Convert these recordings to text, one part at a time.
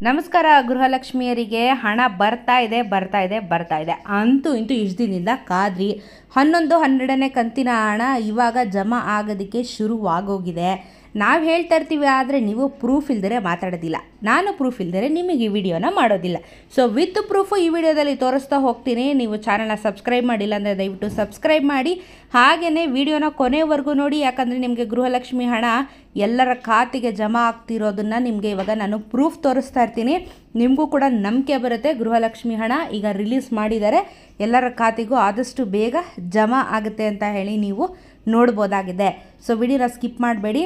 ನಮಸ್ಕಾರ. ಗೃಹಲಕ್ಷ್ಮಿಯರಿಗೆ ಹಣ ಬರ್ತಾ ಇದೆ ಅಂತೂ ಇಂತೂ ಇಷ್ಟು ದಿನದಿಂದ ಕಾದ್ರಿ 11-12ನೇ ಕಂತಿನ ಹಣ ಇವಾಗ ಜಮಾ ಆಗೋದಕ್ಕೆ ಶುರುವಾಗೋಗಿದೆ. ನಾವು ಹೇಳ್ತಾ ಇರ್ತೀವಿ, ಆದರೆ ನೀವು ಪ್ರೂಫ್ ಇಲ್ದರೆ ಮಾತಾಡೋದಿಲ್ಲ. ನಾನು ಪ್ರೂಫ್ ಇಲ್ದರೆ ನಿಮಗೆ ಈ ವಿಡಿಯೋನ ಮಾಡೋದಿಲ್ಲ. ಸೊ ವಿತ್ ಪ್ರೂಫು ಈ ವಿಡಿಯೋದಲ್ಲಿ ತೋರಿಸ್ತಾ ಹೋಗ್ತೀನಿ. ನೀವು ಚಾನಲ್ನ ಸಬ್ಸ್ಕ್ರೈಬ್ ಮಾಡಿಲ್ಲ ಅಂದರೆ ದಯವಿಟ್ಟು ಸಬ್ಸ್ಕ್ರೈಬ್ ಮಾಡಿ, ಹಾಗೆಯೇ ವಿಡಿಯೋನ ಕೊನೆವರೆಗೂ ನೋಡಿ. ಯಾಕಂದರೆ ನಿಮಗೆ ಗೃಹಲಕ್ಷ್ಮಿ ಹಣ ಎಲ್ಲರ ಖಾತೆಗೆ ಜಮಾ ಆಗ್ತಿರೋದನ್ನು ನಿಮಗೆ ಇವಾಗ ನಾನು ಪ್ರೂಫ್ ತೋರಿಸ್ತಾ ಇರ್ತೀನಿ. ನಿಮಗೂ ಕೂಡ ನಂಬಿಕೆ ಬರುತ್ತೆ, ಗೃಹಲಕ್ಷ್ಮಿ ಹಣ ಈಗ ರಿಲೀಸ್ ಮಾಡಿದ್ದಾರೆ, ಎಲ್ಲರ ಖಾತೆಗೂ ಆದಷ್ಟು ಬೇಗ ಜಮಾ ಆಗುತ್ತೆ ಅಂತ ಹೇಳಿ ನೀವು ನೋಡ್ಬೋದಾಗಿದೆ. ಸೊ ವಿಡಿಯೋನ ಸ್ಕಿಪ್ ಮಾಡಬೇಡಿ.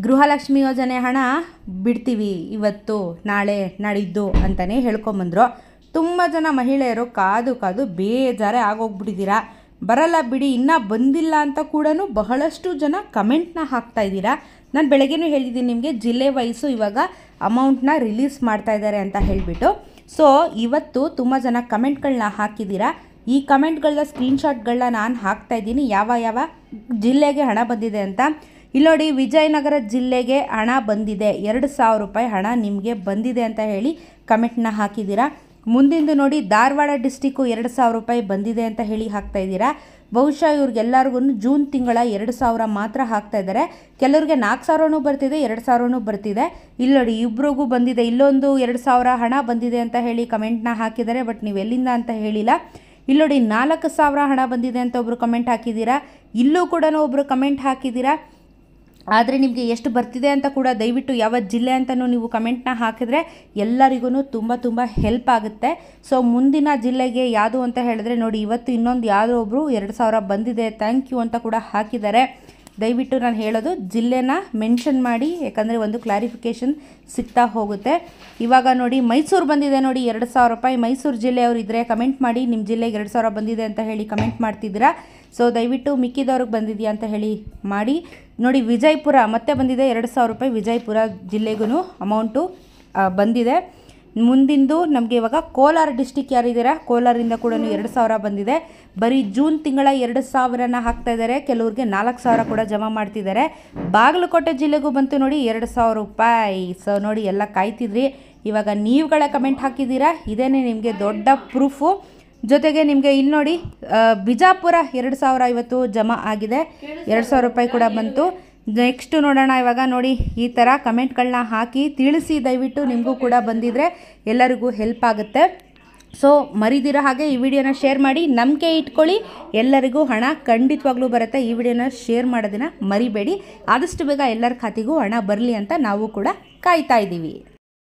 ಗೃಹಲಕ್ಷ್ಮಿ ಯೋಜನೆ ಹಣ ಬಿಡ್ತೀವಿ ಇವತ್ತು, ನಾಳೆ, ನಾಡಿದ್ದು ಅಂತಲೇ ಹೇಳ್ಕೊಂಬಂದರು. ತುಂಬ ಜನ ಮಹಿಳೆಯರು ಕಾದು ಬೇಜಾರೇ ಆಗೋಗ್ಬಿಟ್ಟಿದ್ದೀರಾ. ಬರಲ್ಲ ಬಿಡಿ, ಇನ್ನೂ ಬಂದಿಲ್ಲ ಅಂತ ಕೂಡ ಬಹಳಷ್ಟು ಜನ ಕಮೆಂಟ್ನ ಹಾಕ್ತಾ ಇದ್ದೀರಾ. ನಾನು ಬೆಳಗ್ಗೆನೂ ಹೇಳಿದ್ದೀನಿ ನಿಮಗೆ, ಜಿಲ್ಲೆ ವೈಸು ಇವಾಗ ಅಮೌಂಟ್ನ ರಿಲೀಸ್ ಮಾಡ್ತಾ ಇದ್ದಾರೆ ಅಂತ ಹೇಳಿಬಿಟ್ಟು. ಸೊ ಇವತ್ತು ತುಂಬ ಜನ ಕಮೆಂಟ್ಗಳನ್ನ ಹಾಕಿದ್ದೀರಾ. ಈ ಕಮೆಂಟ್ಗಳನ್ನ ಸ್ಕ್ರೀನ್ಶಾಟ್ಗಳನ್ನ ನಾನು ಹಾಕ್ತಾಯಿದ್ದೀನಿ, ಯಾವ ಜಿಲ್ಲೆಗೆ ಹಣ ಬಂದಿದೆ ಅಂತ. ಇಲ್ಲಿ ನೋಡಿ, ವಿಜಯನಗರ ಜಿಲ್ಲೆಗೆ ಹಣ ಬಂದಿದೆ, 2,000 ರೂಪಾಯಿ ಹಣ ನಿಮಗೆ ಬಂದಿದೆ ಅಂತ ಹೇಳಿ ಕಮೆಂಟ್ನ ಹಾಕಿದ್ದೀರಾ. ಮುಂದಿಂದು ನೋಡಿ, ಧಾರವಾಡ ಡಿಸ್ಟಿಕ್ಕು 2,000 ರೂಪಾಯಿ ಬಂದಿದೆ ಅಂತ ಹೇಳಿ ಹಾಕ್ತಾಯಿದ್ದೀರಾ. ಬಹುಶಃ ಇವ್ರಿಗೆಲ್ಲರಿಗೂ ಜೂನ್ ತಿಂಗಳ 2,000 ಮಾತ್ರ ಹಾಕ್ತಾಯಿದ್ದಾರೆ. ಕೆಲವ್ರಿಗೆ 4,000 ಬರ್ತಿದೆ, 2,000 ಬರ್ತಿದೆ. ಇಲ್ಲಿ ನೋಡಿ, ಇಬ್ರಿಗೂ ಬಂದಿದೆ. ಇಲ್ಲೊಂದು 2,000 ಹಣ ಬಂದಿದೆ ಅಂತ ಹೇಳಿ ಕಮೆಂಟ್ನ ಹಾಕಿದ್ದಾರೆ, ಬಟ್ ನೀವು ಎಲ್ಲಿಂದ ಅಂತ ಹೇಳಿಲ್ಲ. ಇಲ್ಲಿ ನೋಡಿ, 4,000 ಹಣ ಬಂದಿದೆ ಅಂತ ಒಬ್ಬರು ಕಮೆಂಟ್ ಹಾಕಿದ್ದೀರಾ. ಇಲ್ಲೂ ಕೂಡ ಒಬ್ಬರು ಕಮೆಂಟ್ ಹಾಕಿದ್ದೀರಾ. ಆದರೆ ನಿಮಗೆ ಎಷ್ಟು ಬರ್ತಿದೆ ಅಂತ ಕೂಡ ದಯವಿಟ್ಟು ಯಾವ ಜಿಲ್ಲೆ ಅಂತಲೂ ನೀವು ಕಮೆಂಟ್ನ ಹಾಕಿದರೆ ಎಲ್ಲರಿಗೂ ತುಂಬ ಹೆಲ್ಪ್ ಆಗುತ್ತೆ. ಸೊ ಮುಂದಿನ ಜಿಲ್ಲೆಗೆ ಯಾವುದು ಅಂತ ಹೇಳಿದ್ರೆ ನೋಡಿ, ಇವತ್ತು ಇನ್ನೊಂದು ಯಾವುದೋ ಒಬ್ಬರು 2,000 ಬಂದಿದೆ, ಥ್ಯಾಂಕ್ ಯು ಅಂತ ಕೂಡ ಹಾಕಿದ್ದಾರೆ. ದಯವಿಟ್ಟು ನಾನು ಹೇಳೋದು ಜಿಲ್ಲೆನ ಮೆನ್ಷನ್ ಮಾಡಿ, ಯಾಕಂದರೆ ಒಂದು ಕ್ಲಾರಿಫಿಕೇಷನ್ ಸಿಗ್ತಾ ಹೋಗುತ್ತೆ. ಇವಾಗ ನೋಡಿ, ಮೈಸೂರು ಬಂದಿದೆ ನೋಡಿ 2,000 ರೂಪಾಯಿ. ಮೈಸೂರು ಜಿಲ್ಲೆಯವರು ಇದ್ದರೆ ಕಮೆಂಟ್ ಮಾಡಿ, ನಿಮ್ಮ ಜಿಲ್ಲೆಗೆ 2,000 ಬಂದಿದೆ ಅಂತ ಹೇಳಿ ಕಮೆಂಟ್ ಮಾಡ್ತಿದ್ದೀರಾ. ಸೊ ದಯವಿಟ್ಟು ಮಿಕ್ಕಿದವ್ರಿಗೆ ಬಂದಿದೆಯಾ ಅಂತ ಹೇಳಿ ಮಾಡಿ. ನೋಡಿ, ವಿಜಯಪುರ ಮತ್ತೆ ಬಂದಿದೆ 2,000 ರೂಪಾಯಿ. ವಿಜಯಪುರ ಜಿಲ್ಲೆಗೂ ಅಮೌಂಟು ಬಂದಿದೆ. ಮುಂದಿಂದು ನಮಗೆ ಇವಾಗ ಕೋಲಾರ ಡಿಸ್ಟಿಕ್ ಯಾರಿದ್ದೀರಾ, ಕೋಲಾರಿಂದ ಕೂಡ 2,000 ಬಂದಿದೆ. ಬರೀ ಜೂನ್ ತಿಂಗಳ 2,000ನ ಹಾಕ್ತಾ ಇದ್ದಾರೆ. ಕೆಲವ್ರಿಗೆ 4,000 ಕೂಡ ಜಮಾ ಮಾಡ್ತಿದ್ದಾರೆ. ಬಾಗಲಕೋಟೆ ಜಿಲ್ಲೆಗೂ ಬಂತು ನೋಡಿ 2,000 ರೂಪಾಯಿ. ಸೊ ನೋಡಿ, ಎಲ್ಲ ಕಾಯ್ತಿದ್ರಿ, ಇವಾಗ ನೀವುಗಳ ಕಮೆಂಟ್ ಹಾಕಿದ್ದೀರಾ. ಇದೇನೇ ನಿಮಗೆ ದೊಡ್ಡ ಪ್ರೂಫು. ಜೊತೆಗೆ ನಿಮಗೆ ಇಲ್ಲಿ ನೋಡಿ, ಬಿಜಾಪುರ 2,000 ಇವತ್ತು ಜಮಾ ಆಗಿದೆ, 2,000 ರೂಪಾಯಿ ಕೂಡ ಬಂತು. ನೆಕ್ಸ್ಟು ನೋಡೋಣ. ಇವಾಗ ನೋಡಿ, ಈ ಥರ ಕಮೆಂಟ್ಗಳನ್ನ ಹಾಕಿ ತಿಳಿಸಿ, ದಯವಿಟ್ಟು ನಿಮಗೂ ಕೂಡ ಬಂದಿದ್ದರೆ ಎಲ್ಲರಿಗೂ ಹೆಲ್ಪ್ ಆಗುತ್ತೆ. ಸೊ ಮರಿದಿರೋ ಹಾಗೆ ಈ ವಿಡಿಯೋನ ಶೇರ್ ಮಾಡಿ, ನಂಬಿಕೆ ಇಟ್ಕೊಳ್ಳಿ, ಎಲ್ಲರಿಗೂ ಹಣ ಖಂಡಿತವಾಗ್ಲೂ ಬರುತ್ತೆ. ಈ ವಿಡಿಯೋನ ಶೇರ್ ಮಾಡೋದನ್ನು ಮರಿಬೇಡಿ. ಆದಷ್ಟು ಬೇಗ ಎಲ್ಲರ ಖಾತೆಗೂ ಹಣ ಬರಲಿ ಅಂತ ನಾವು ಕೂಡ ಕಾಯ್ತಾ ಇದ್ದೀವಿ.